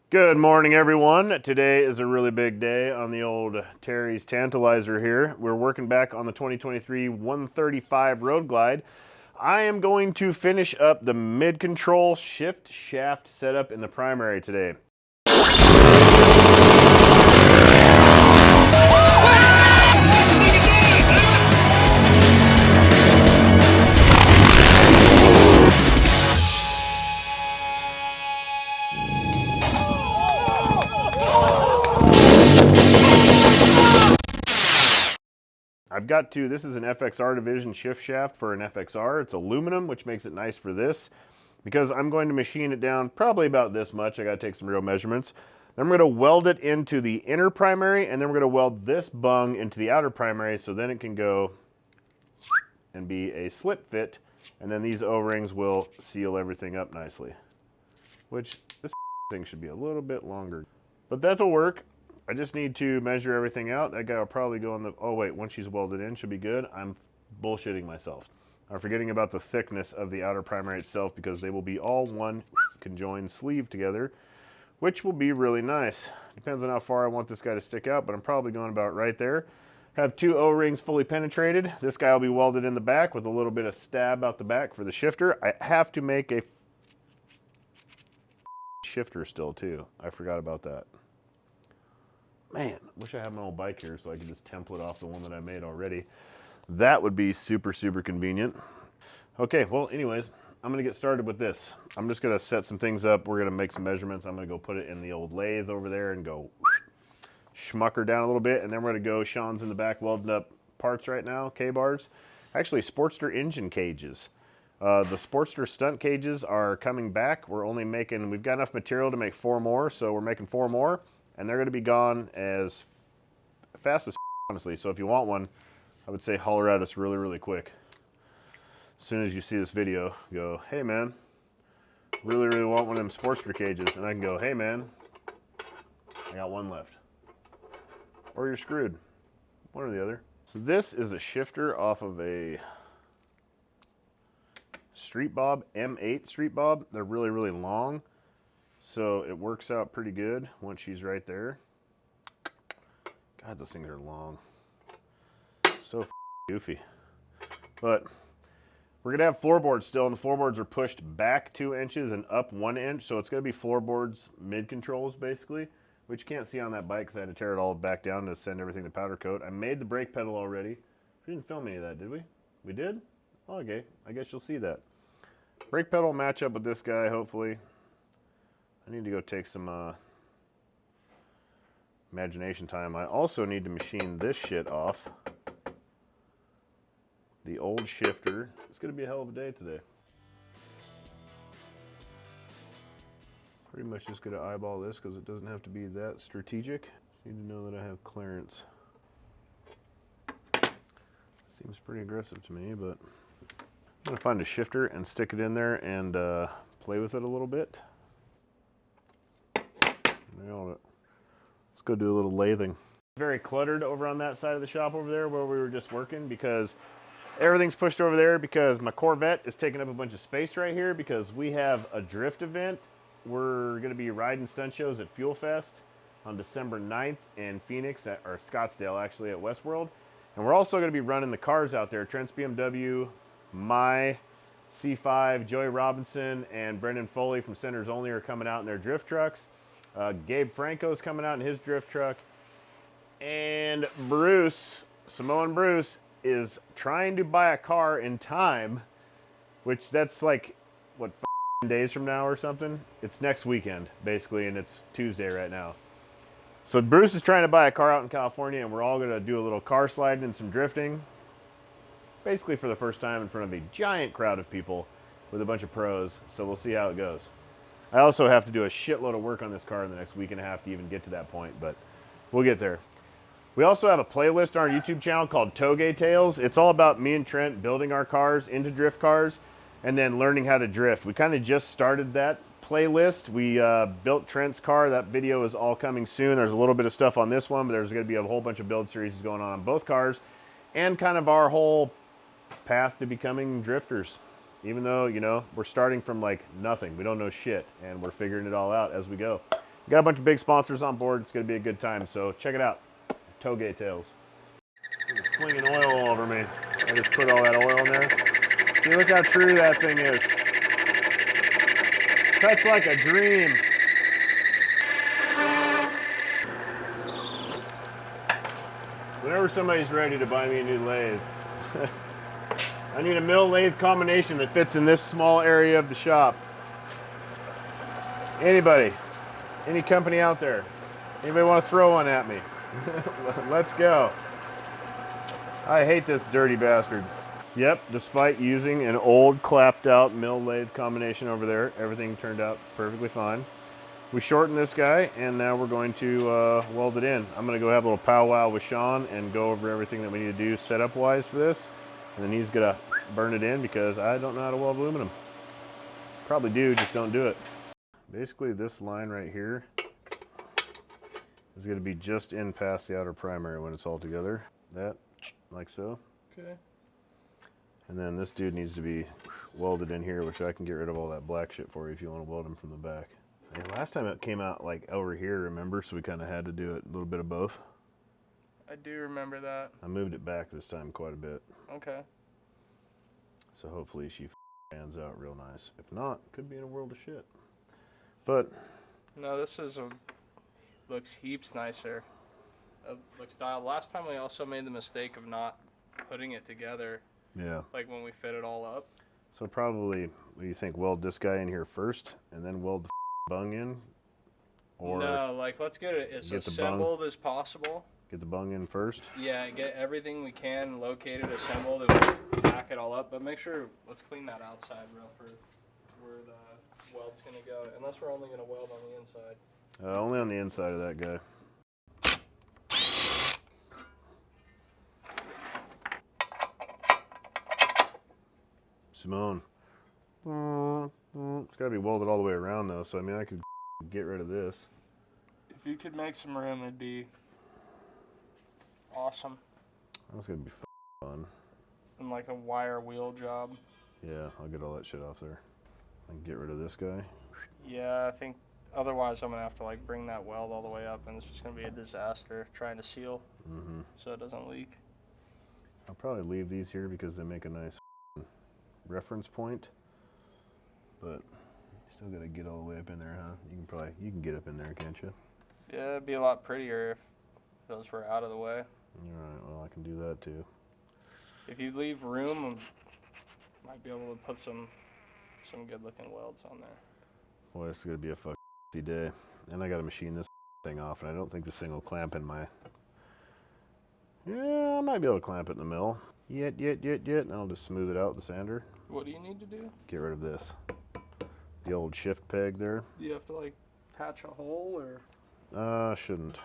Good morning, everyone. Today is a really big day on the old Terry's Tantalizer here. We're working back on the 2023 135 Road Glide. I am going to finish up the mid-control shift shaft setup in the primary today. This is an FXR division shift shaft for an FXR. It's aluminum, which makes it nice for this. Because I'm going to machine it down probably about this much. I gotta take some real measurements. Then we're gonna weld it into the inner primary, and then we're gonna weld this bung into the outer primary, so then it can go and be a slip fit, and then these O-rings will seal everything up nicely. Which, this thing should be a little bit longer. But that'll work. I just need to measure everything out. That guy will probably go on the, oh wait, once she's welded in, should be good. I'm bullshitting myself. I'm forgetting about the thickness of the outer primary itself because they will be all one conjoined sleeve together, which will be really nice. Depends on how far I want this guy to stick out, but I'm probably going about right there. Have two O-rings fully penetrated. This guy will be welded in the back with a little bit of stab out the back for the shifter. I have to make a shifter still too. I forgot about that. Man, wish I had my old bike here so I could just template off the one that I made already. That would be super, super convenient. Okay, well, anyways, I'm gonna get started with this. I'm just gonna set some things up. We're gonna make some measurements. I'm gonna go put it in the old lathe over there and go schmuck her down a little bit, and then we're gonna go, Sean's in the back welding up parts right now, K-bars. Actually, Sportster engine cages. The Sportster stunt cages are coming back. We've got enough material to make 4 more, so we're making 4 more. And they're going to be gone as fast as honestly. So if you want one, I would say holler at us really, really quick. As soon as you see this video, go, hey man, really, really want one of them Sportster cages. And I can go, hey man, I got one left. Or you're screwed. One or the other. So this is a shifter off of a Street Bob, M8 Street Bob. They're really, really long. So it works out pretty good once she's right there. God, those things are long. So goofy. But we're gonna have floorboards still, and the floorboards are pushed back 2 inches and up 1 inch. So it's gonna be floorboards mid-controls basically, which you can't see on that bike because I had to tear it all back down to send everything to powder coat. I made the brake pedal already. We didn't film any of that, did we? We did? Oh, okay, I guess you'll see that. Brake pedal will match up with this guy, hopefully. I need to go take some imagination time. I also need to machine this shit off. The old shifter. It's going to be a hell of a day today. Pretty much just going to eyeball this because it doesn't have to be that strategic. Need to know that I have clearance. Seems pretty aggressive to me, but I'm going to find a shifter and stick it in there and play with it a little bit. Nailed it. Let's go do a little lathing. Very cluttered over on that side of the shop over there where we were just working because everything's pushed over there because my Corvette is taking up a bunch of space right here because we have a drift event. We're going to be riding stunt shows at Fuel Fest on December 9th in Phoenix, or Scottsdale actually, at Westworld. And we're also going to be running the cars out there. Trent's BMW, my C5, Joey Robinson, and Brendan Foley from Centers Only are coming out in their drift trucks. Gabe Franco's coming out in his drift truck. And Bruce, Samoan Bruce, is trying to buy a car in time, which that's like, what, days from now or something? It's next weekend, basically, and it's Tuesday right now. So Bruce is trying to buy a car out in California, and we're all going to do a little car sliding and some drifting, basically for the first time in front of a giant crowd of people with a bunch of pros, so we'll see how it goes. I also have to do a shitload of work on this car in the next week and a half to even get to that point, but we'll get there. We also have a playlist on our YouTube channel called Toge Tales. It's all about me and Trent building our cars into drift cars and then learning how to drift. We kind of just started that playlist. We built Trent's car. That video is all coming soon. There's a little bit of stuff on this one, but there's going to be a whole bunch of build series going on both cars and kind of our whole path to becoming drifters. Even though, you know, we're starting from like nothing. We don't know shit, and we're figuring it all out as we go. Got a bunch of big sponsors on board. It's going to be a good time, so check it out. Toge Tales. It's flinging oil all over me. I just put all that oil in there. See, look how true that thing is. Cuts like a dream. Whenever somebody's ready to buy me a new lathe, I need a mill lathe combination that fits in this small area of the shop. Anybody, any company out there, anybody want to throw one at me? Let's go. I hate this dirty bastard. Yep, despite using an old clapped out mill lathe combination over there, everything turned out perfectly fine. We shortened this guy, and now we're going to weld it in. I'm going to go have a little powwow with Sean and go over everything that we need to do setup-wise for this. And then he's going to burn it in because I don't know how to weld aluminum. Probably do, just don't do it. Basically, this line right here is going to be just in past the outer primary when it's all together. That, like so. Okay. And then this dude needs to be welded in here, which I can get rid of all that black shit for you if you want to weld him from the back. And last time it came out like over here, remember? So we kind of had to do it a little bit of both. I do remember that. I moved it back this time quite a bit. Okay. So hopefully she fans out real nice. If not, could be in a world of shit. But no, this is looks heaps nicer. Looks dialed. Last time we also made the mistake of not putting it together. Yeah. Like when we fit it all up. So probably, what do you think? Weld this guy in here first, and then weld the bung in, or no, like let's get it as assembled as possible. Get the bung in first. Yeah, get everything we can located, assembled, and we'll tack it all up. But make sure, let's clean that outside real for where the weld's gonna go. Unless we're only gonna weld on the inside. Only on the inside of that guy. Simone. It's got to be welded all the way around though, so I mean I could get rid of this. If you could make some room, it'd be awesome. That's going to be fun. And like a wire wheel job. Yeah, I'll get all that shit off there. I can get rid of this guy. Yeah, I think otherwise I'm going to have to like bring that weld all the way up, and it's just going to be a disaster trying to seal so it doesn't leak. I'll probably leave these here because they make a nice reference point. But you still got to get all the way up in there, huh? You can get up in there, can't you? Yeah, it'd be a lot prettier if those were out of the way. Alright, well I can do that too. If you leave room, might be able to put some good looking welds on there. Boy, it's gonna be a fucking day. And I gotta machine this thing off, and I don't think this thing will clamp in my... Yeah, I might be able to clamp it in the mill. Yet, and I'll just smooth it out with the sander. What do you need to do? Get rid of this. The old shift peg there. Do you have to like patch a hole or? Shouldn't.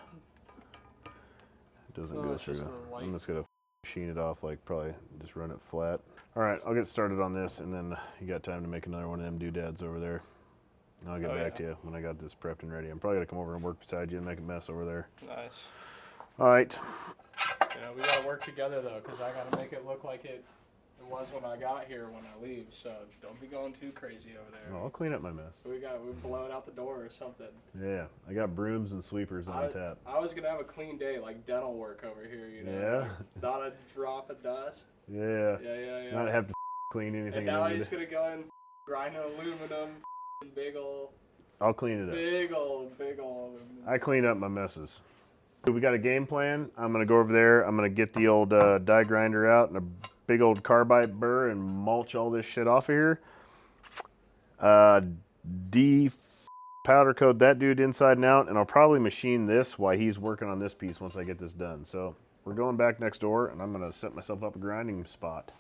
It doesn't go through. I'm just gonna machine it off, like probably just run it flat. All right, I'll get started on this, and then you got time to make another one of them doodads over there. And I'll get back to you when I got this prepped and ready. I'm probably gonna come over and work beside you and make a mess over there. Nice. All right. You know, we gotta work together though, because I gotta make it look like it was when I got here when I leave. So don't be going too crazy over there. I'll clean up my mess. We blow it out the door or something. Yeah, I got brooms and sweepers on tap. I was gonna have a clean day, like dental work over here. You know. Yeah. Not a drop of dust. Yeah. Yeah. Not have to clean anything. And now he's gonna go and grind aluminum, big old. I'll clean it up. Big old aluminum. I clean up my messes. We got a game plan. I'm gonna go over there. I'm gonna get the old die grinder out and a big old carbide burr and mulch all this shit off of here. Powder coat that dude inside and out, and I'll probably machine this while he's working on this piece once I get this done. So we're going back next door, and I'm gonna set myself up a grinding spot.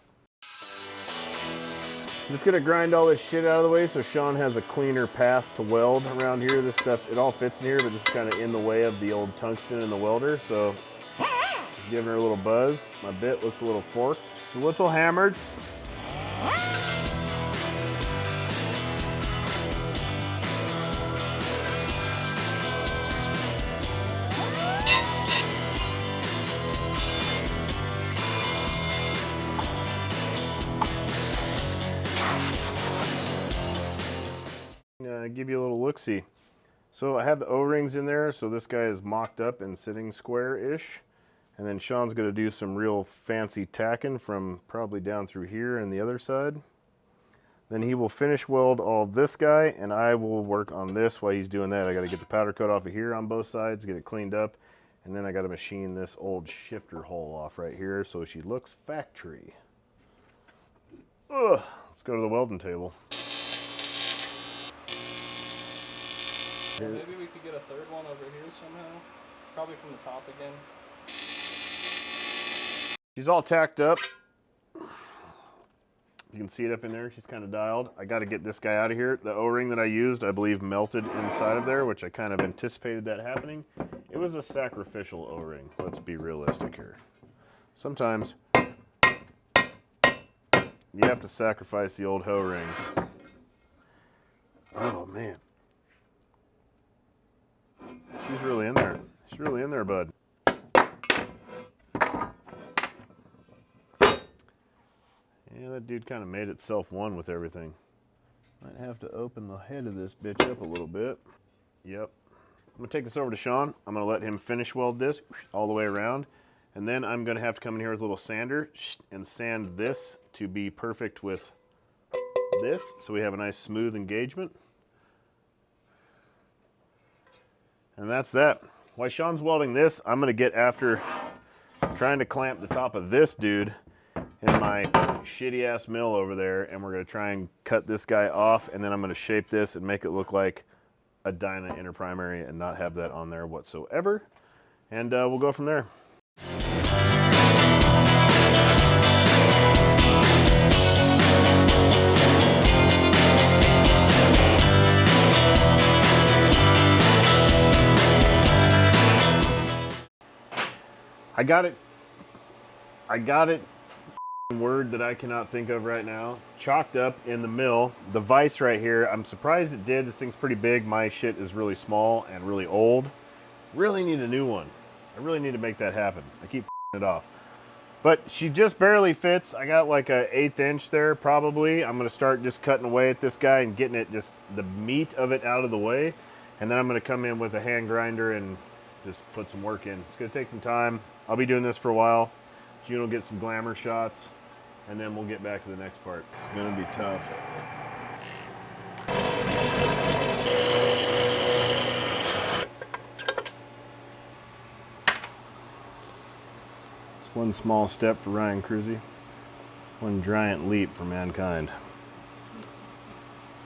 I'm just gonna grind all this shit out of the way so Sean has a cleaner path to weld around here. This stuff, it all fits in here, but this is kind of in the way of the old tungsten in the welder. So giving her a little buzz. My bit looks a little forked. It's a little hammered. Give you a little look-see. So I have the O-rings in there, so this guy is mocked up and sitting square-ish. And then Sean's gonna do some real fancy tacking from probably down through here and the other side. Then he will finish weld all of this guy, and I will work on this while he's doing that. I gotta get the powder coat off of here on both sides, get it cleaned up, and then I gotta machine this old shifter hole off right here so she looks factory. Ugh, let's go to the welding table. Yeah, maybe we could get a third one over here somehow. Probably from the top again. She's all tacked up. You can see it up in there. She's kind of dialed. I got to get this guy out of here. The O-ring that I used, I believe, melted inside of there, which I kind of anticipated that happening. It was a sacrificial O-ring. Let's be realistic here. Sometimes you have to sacrifice the old O-rings. Oh, man. She's really in there. She's really in there, bud. Yeah, that dude kind of made itself one with everything. Might have to open the head of this bitch up a little bit. Yep. I'm gonna take this over to Sean. I'm gonna let him finish weld this all the way around. And then I'm gonna have to come in here with a little sander and sand this to be perfect with this, so we have a nice smooth engagement. And that's that. While Sean's welding this, I'm gonna get after trying to clamp the top of this dude in my shitty ass mill over there, and we're gonna try and cut this guy off, and then I'm gonna shape this and make it look like a Dyna inner primary and not have that on there whatsoever. And we'll go from there. I got it. Word that I cannot think of right now. Chalked up in the mill. The vise right here, I'm surprised it did. This thing's pretty big. My shit is really small and really old. Really need a new one. I really need to make that happen. I keep it off. But she just barely fits. I got like a 1/8 inch there probably. I'm gonna start just cutting away at this guy and getting it, just the meat of it out of the way. And then I'm gonna come in with a hand grinder and just put some work in. It's gonna take some time. I'll be doing this for a while. June will get some glamour shots, and then we'll get back to the next part. It's gonna be tough. It's one small step for Ryan KRUESI, one giant leap for mankind.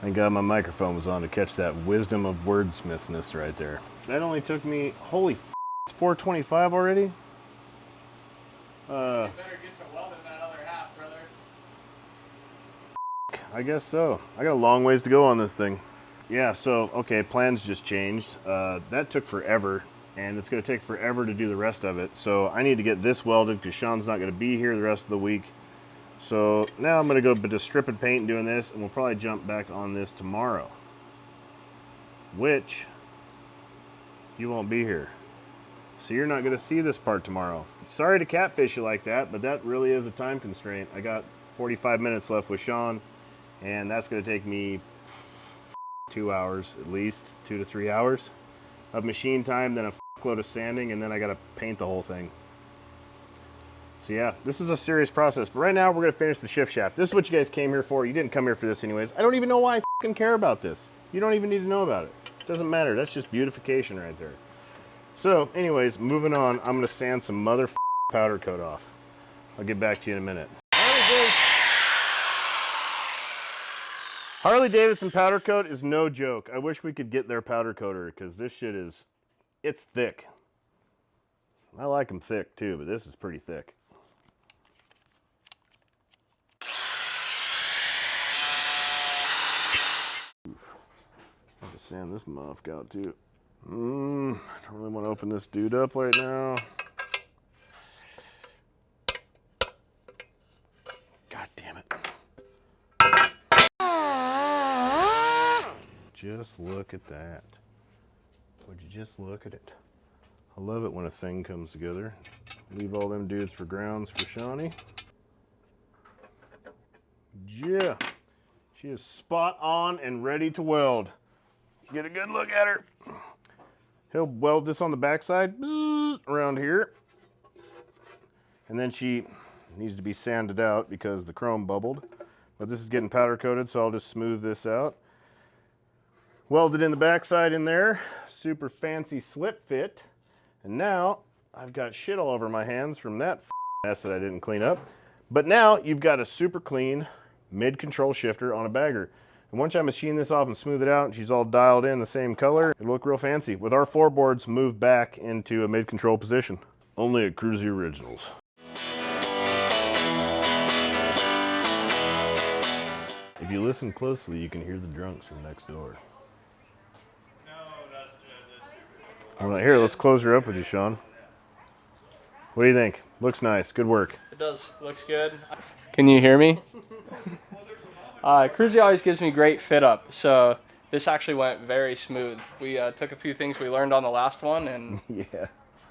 Thank God my microphone was on to catch that wisdom of wordsmithness right there. That only took me, holy f, it's 4:25 already? You better get to welding that other half, brother. I guess so. I got a long ways to go on this thing. Yeah, so, okay, plans just changed. That took forever, and it's going to take forever to do the rest of it. So I need to get this welded because Sean's not going to be here the rest of the week. So now I'm going to go just stripping paint and doing this, and we'll probably jump back on this tomorrow. Which, you won't be here. So you're not going to see this part tomorrow. Sorry to catfish you like that, but that really is a time constraint. I got 45 minutes left with Sean, and that's going to take me 2 hours at least, 2 to 3 hours of machine time, then a load of sanding, and then I got to paint the whole thing. So yeah, this is a serious process. But right now, we're going to finish the shift shaft. This is what you guys came here for. You didn't come here for this anyways. I don't even know why I care about this. You don't even need to know about it. Doesn't matter. That's just beautification right there. So, anyways, moving on, I'm going to sand some mother powder coat off. I'll get back to you in a minute. Harley Davidson powder coat is no joke. I wish we could get their powder coater because this shit is, it's thick. I like them thick too, but this is pretty thick. I have to sand this muff out too. I don't really want to open this dude up right now. God damn it. Just look at that. Would you just look at it? I love it when a thing comes together. Leave all them dudes for grounds for Shawnee. Yeah. She is spot on and ready to weld. Get a good look at her. He'll weld this on the backside around here. And then she needs to be sanded out because the chrome bubbled. But this is getting powder coated, so I'll just smooth this out. Welded in the backside in there. Super fancy slip fit. And now I've got shit all over my hands from that mess that I didn't clean up. But now you've got a super clean mid-control shifter on a bagger. And once I machine this off and smooth it out, and she's all dialed in the same color, it'll look real fancy. With our floorboards moved back into a mid-control position. Only at KRUESI Originals. If you listen closely, you can hear the drunks from next door. Well, here, let's close her up with you, Sean. What do you think? Looks nice. Good work. It does. Looks good. Can you hear me? KRUESI always gives me great fit up, so this actually went very smooth. We took a few things we learned on the last one and Yeah.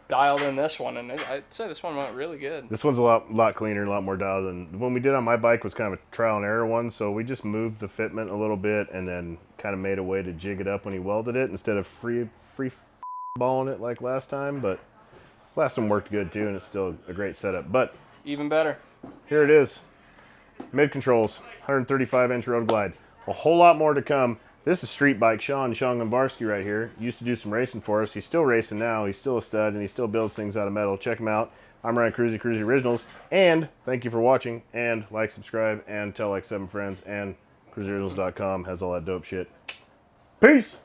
dialed in this one, and I'd say this one went really good. This one's a lot cleaner, a lot more dialed than the one we did on my bike. Was kind of a trial and error one, so we just moved the fitment a little bit and then kind of made a way to jig it up when he welded it instead of free balling it like last time. But last one worked good too, and it's still a great setup. But Even better. here it is, mid controls, 135-inch road glide. A whole lot more to come. This is street bike Sean Gombarski right here. Used to do some racing for us. He's still racing now. He's still a stud, and he still builds things out of metal. Check him out. I'm Ryan KRUESI, KRUESI Originals. And thank you for watching. And like, subscribe, and tell like 7 friends. And KRUESIOriginals.com has all that dope shit. Peace!